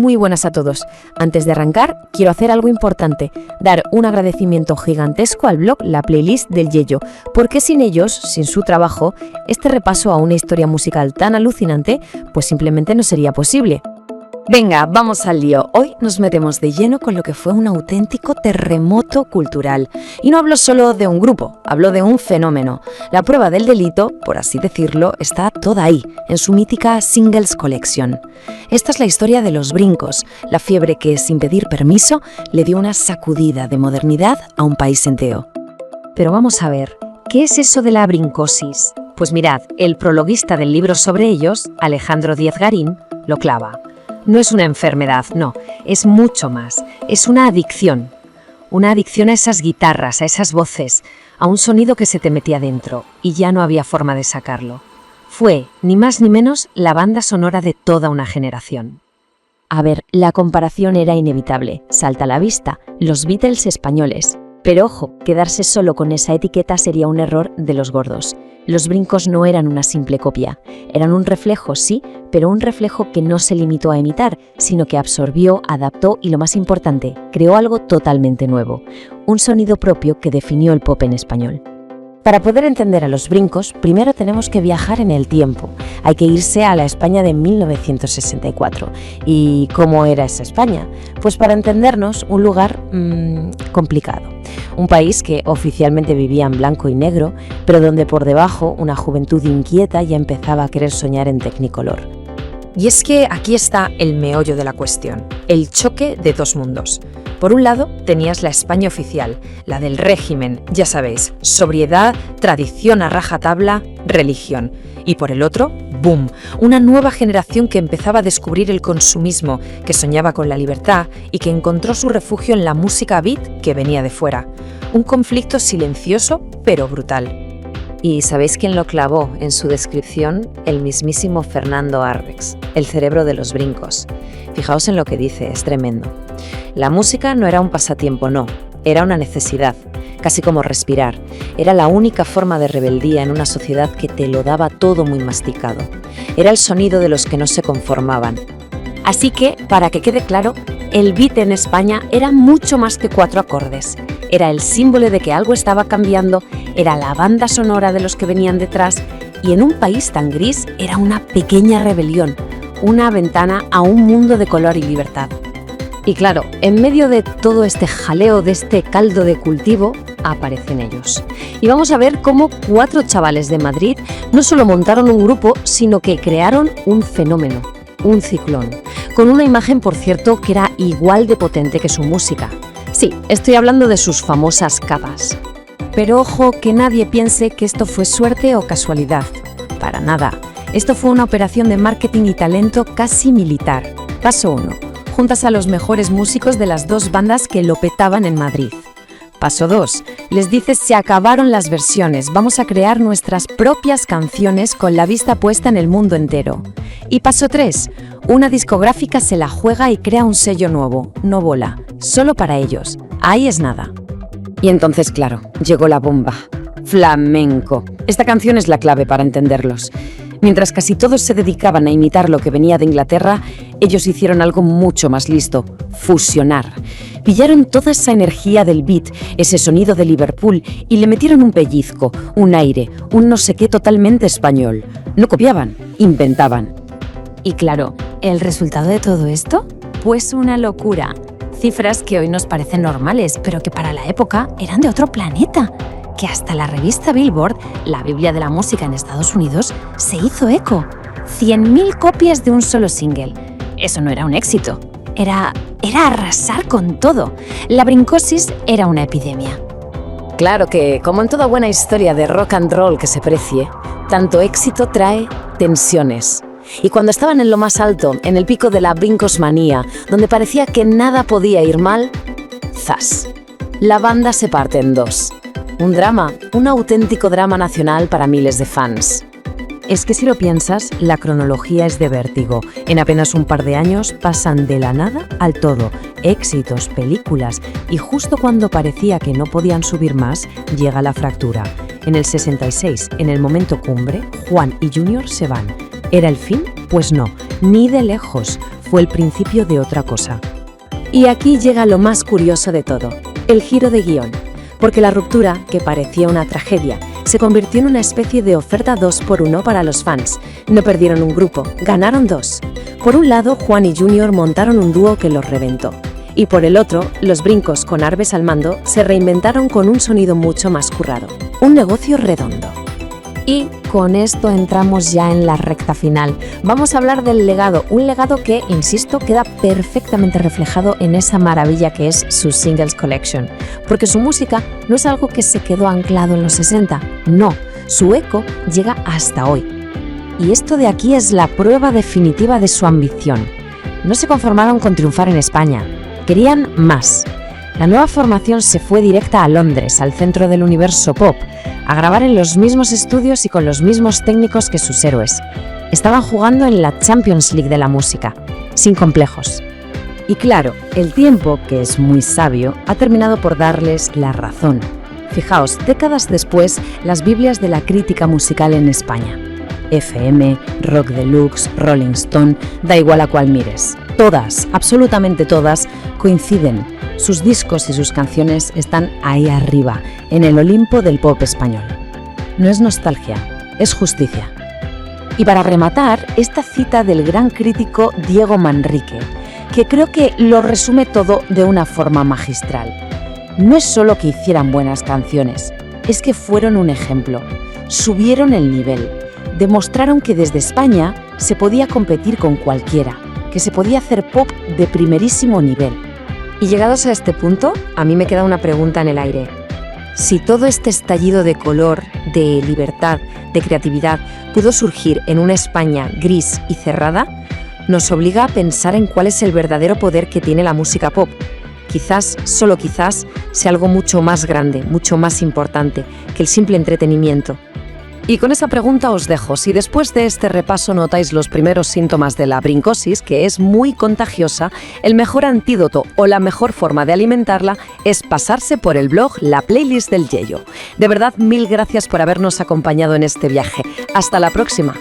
Muy buenas a todos. Antes de arrancar, quiero hacer algo importante, dar un agradecimiento gigantesco al blog La Playlist del Yello, porque sin ellos, sin su trabajo, este repaso a una historia musical tan alucinante, pues simplemente no sería posible. Venga, vamos al lío. Hoy nos metemos de lleno con lo que fue un auténtico terremoto cultural. Y no hablo solo de un grupo, hablo de un fenómeno. La prueba del delito, por así decirlo, está toda ahí, en su mítica Singles Collection. Esta es la historia de los brincos, la fiebre que, sin pedir permiso, le dio una sacudida de modernidad a un país entero. Pero vamos a ver, ¿qué es eso de la brincosis? Pues mirad, el prologuista del libro sobre ellos, Alejandro Díez Garín, lo clava. No es una enfermedad, no, es mucho más, es una adicción. Una adicción a esas guitarras, a esas voces, a un sonido que se te metía dentro y ya no había forma de sacarlo. Fue, ni más ni menos, la banda sonora de toda una generación. A ver, la comparación era inevitable, salta a la vista, los Beatles españoles. Pero ojo, quedarse solo con esa etiqueta sería un error de los gordos. Los brincos no eran una simple copia, eran un reflejo, sí, pero un reflejo que no se limitó a imitar, sino que absorbió, adaptó y, lo más importante, creó algo totalmente nuevo, un sonido propio que definió el pop en español. Para poder entender a los brincos, primero tenemos que viajar en el tiempo. Hay que irse a la España de 1964. ¿Y cómo era esa España? Pues para entendernos, un lugar complicado. Un país que oficialmente vivía en blanco y negro, pero donde por debajo una juventud inquieta ya empezaba a querer soñar en Technicolor. Y es que aquí está el meollo de la cuestión, el choque de dos mundos. Por un lado, tenías la España oficial, la del régimen, ya sabéis, sobriedad, tradición a rajatabla, religión. Y por el otro, ¡boom!, una nueva generación que empezaba a descubrir el consumismo, que soñaba con la libertad y que encontró su refugio en la música beat que venía de fuera. Un conflicto silencioso, pero brutal. ¿Y sabéis quién lo clavó en su descripción? El mismísimo Fernando Arbex, el cerebro de los brincos. Fijaos en lo que dice, es tremendo. La música no era un pasatiempo, no, era una necesidad, casi como respirar. Era la única forma de rebeldía en una sociedad que te lo daba todo muy masticado. Era el sonido de los que no se conformaban. Así que, para que quede claro, el beat en España era mucho más que 4 acordes. Era el símbolo de que algo estaba cambiando, era la banda sonora de los que venían detrás y en un país tan gris era una pequeña rebelión, una ventana a un mundo de color y libertad. Y claro, en medio de todo este jaleo, de este caldo de cultivo, aparecen ellos. Y vamos a ver cómo 4 chavales de Madrid no solo montaron un grupo, sino que crearon un fenómeno, un ciclón, con una imagen, por cierto, que era igual de potente que su música. Sí, estoy hablando de sus famosas capas. Pero ojo, que nadie piense que esto fue suerte o casualidad. Para nada. Esto fue una operación de marketing y talento casi militar. Paso 1. Juntas a los mejores músicos de las 2 bandas que lo petaban en Madrid. Paso 2. Les dices: se acabaron las versiones, vamos a crear nuestras propias canciones con la vista puesta en el mundo entero. Y paso 3. Una discográfica se la juega y crea un sello nuevo, no bola, solo para ellos. Ahí es nada. Y entonces, claro, llegó la bomba. Flamenco. Esta canción es la clave para entenderlos. Mientras casi todos se dedicaban a imitar lo que venía de Inglaterra, ellos hicieron algo mucho más listo: fusionar. Pillaron toda esa energía del beat, ese sonido de Liverpool, y le metieron un pellizco, un aire, un no sé qué totalmente español. No copiaban, inventaban. Y claro, ¿el resultado de todo esto? Pues una locura. Cifras que hoy nos parecen normales, pero que para la época eran de otro planeta. Que hasta la revista Billboard, la Biblia de la música en Estados Unidos, se hizo eco. 100.000 copias de un solo single. Eso no era un éxito. Era arrasar con todo. La brincosis era una epidemia. Claro que, como en toda buena historia de rock and roll que se precie, tanto éxito trae tensiones. Y cuando estaban en lo más alto, en el pico de la brincosmanía, donde parecía que nada podía ir mal, ¡zas! La banda se parte en 2. Un drama, un auténtico drama nacional para miles de fans. Es que si lo piensas, la cronología es de vértigo. En apenas un par de años pasan de la nada al todo. Éxitos, películas, y justo cuando parecía que no podían subir más, llega la fractura. En el 66, en el momento cumbre, Juan y Junior se van. ¿Era el fin? Pues no, ni de lejos. fue el principio de otra cosa. Y aquí llega lo más curioso de todo, el giro de guión, porque la ruptura, que parecía una tragedia, se convirtió en una especie de oferta 2x1 para los fans. No perdieron un grupo, ganaron dos. Por un lado, Juan y Junior montaron un dúo que los reventó. Y por el otro, los Brincos con Arves al mando se reinventaron con un sonido mucho más currado. Un negocio redondo. Y con esto entramos ya en la recta final. Vamos a hablar del legado, un legado que, insisto, queda perfectamente reflejado en esa maravilla que es su Singles Collection. Porque su música no es algo que se quedó anclado en los 60, no, su eco llega hasta hoy. Y esto de aquí es la prueba definitiva de su ambición. No se conformaron con triunfar en España, querían más. La nueva formación se fue directa a Londres, al centro del universo pop, a grabar en los mismos estudios y con los mismos técnicos que sus héroes. Estaban jugando en la Champions League de la música, sin complejos. Y claro, el tiempo, que es muy sabio, ha terminado por darles la razón. Fijaos, décadas después, las Biblias de la crítica musical en España. FM, Rock Deluxe, Rolling Stone, da igual a cuál mires. Todas, absolutamente todas, coinciden. Sus discos y sus canciones están ahí arriba, en el Olimpo del pop español. No es nostalgia, es justicia. Y para rematar, esta cita del gran crítico Diego Manrique, que creo que lo resume todo de una forma magistral. No es solo que hicieran buenas canciones, es que fueron un ejemplo, subieron el nivel, demostraron que desde España se podía competir con cualquiera, que se podía hacer pop de primerísimo nivel. Y llegados a este punto, a mí me queda una pregunta en el aire. Si todo este estallido de color, de libertad, de creatividad pudo surgir en una España gris y cerrada, nos obliga a pensar en cuál es el verdadero poder que tiene la música pop. Quizás, solo quizás, sea algo mucho más grande, mucho más importante que el simple entretenimiento. Y con esa pregunta os dejo. Si después de este repaso notáis los primeros síntomas de la brincosis, que es muy contagiosa, el mejor antídoto o la mejor forma de alimentarla es pasarse por el blog La Playlist del Yello. De verdad, mil gracias por habernos acompañado en este viaje. Hasta la próxima.